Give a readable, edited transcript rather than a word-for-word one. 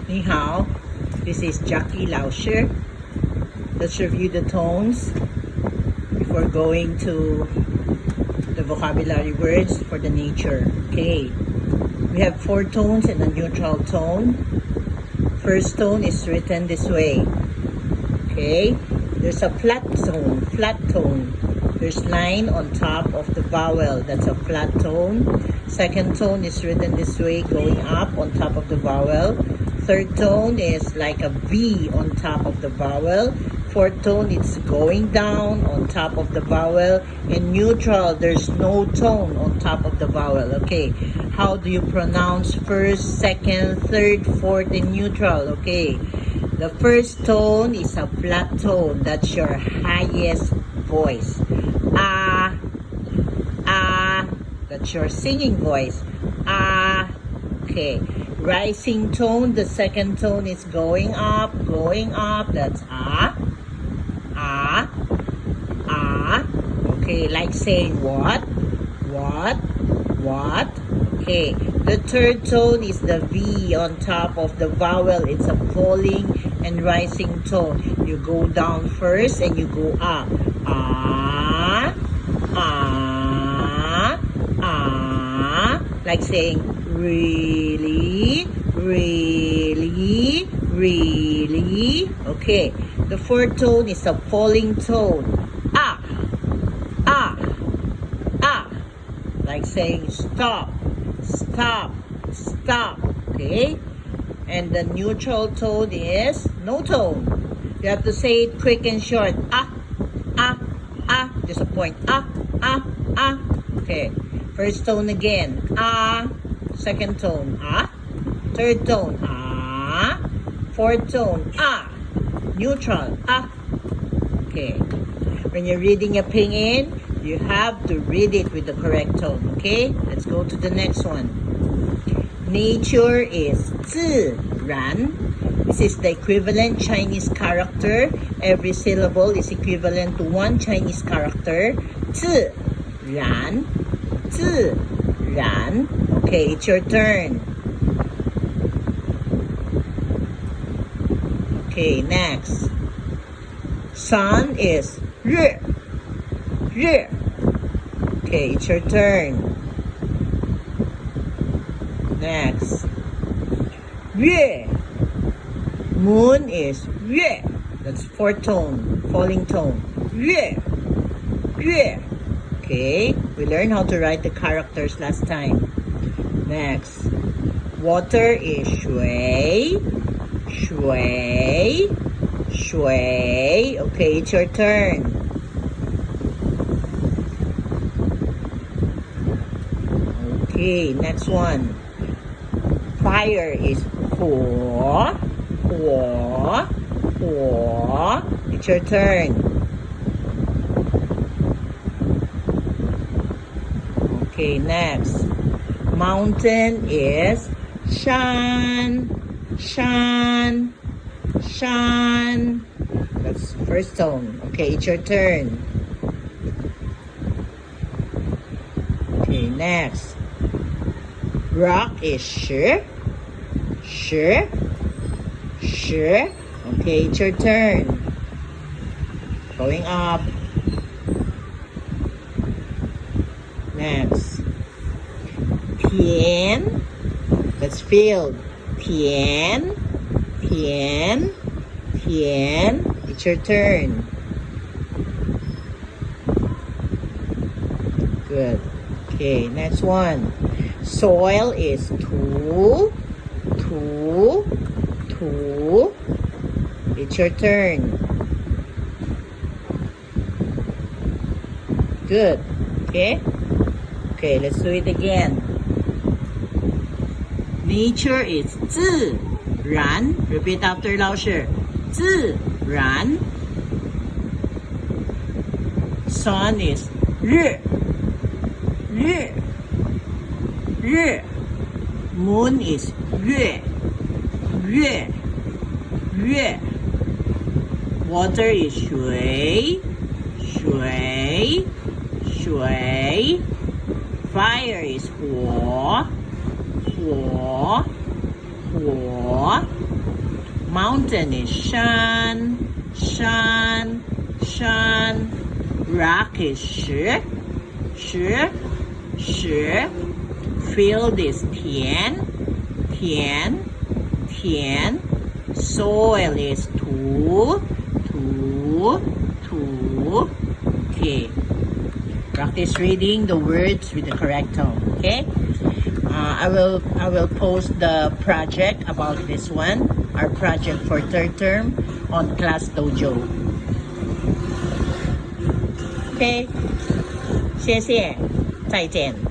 Ni hao, this is Jackie Lauscher. Let's review the tones before going to the vocabulary words for the nature. Okay, we have 4 tones and a neutral tone. First tone is written this way. Okay, there's a flat tone. There's line on top of the vowel. That's a flat tone. Second tone is written this way, going up on top of the vowel. Third tone is like a V on top of the vowel. Fourth tone, it's going down on top of the vowel. And neutral, there's no tone on top of the vowel. Okay, how do you pronounce first, second, third, fourth, and neutral? Okay, the first tone is a flat tone. That's your highest voice. Ah, ah, that's your singing voice. Ah, okay. Rising tone, the second tone is going up, that's ah, ah, ah. Okay, like saying what, okay. The third tone is the V on top of the vowel. It's a falling and rising tone. You go down first and you go up. Ah, ah, ah. Like saying really, really, really. Okay, the fourth tone is a falling tone. Ah, ah, ah. Like saying stop, stop, stop. Okay, and the neutral tone is no tone. You have to say it quick and short. Ah, ah, ah. Just a point. Ah, ah, ah. Okay. First tone again. Ah. Second tone. Ah. Third tone. Ah. Fourth tone. Ah. Neutral. Ah. Okay. When you're reading a pinyin, you have to read it with the correct tone. Okay? Let's go to the next one. Nature is 自然. This is the equivalent Chinese character. Every syllable is equivalent to one Chinese character. 自然. 自然. Okay, it's your turn. Okay, next. Sun is 日. 日. Okay, it's your turn. Next. 月. Moon is 月. That's fourth tone, falling tone. 月. 月. Okay, we learned how to write the characters last time. Next. Water is 水. 水. 水. Okay, it's your turn. Okay, next one. Fire is 火. 火. 火. It's your turn. Okay, next. Mountain is 山. 山. 山. That's first tone. Okay, it's your turn. Okay, next. Rock is 石. 石. 石. Okay, it's your turn. Going up. Next. 田. That's field. 田. 田. 田. It's your turn. Good. Okay, next one. Soil is 土. 土. 土. It's your turn. Good. Okay? Okay, let's do it again. Nature is 自然. Repeat after Lauscher. 自然. Sun is 日. 日. 日. Moon is 月. 月. 月. Water is 水. 水. 水. Fire is 火. 火. 火. Mountain is shan, shan, shan. Rock is shi, shi, shi. Field is tian, tian, tian. Soil is tu, tu, tu. Okay. Practice reading the words with the correct tone. Okay. I will post the project about this one. Our project for third term on Class Dojo. Okay. 谢谢，再见。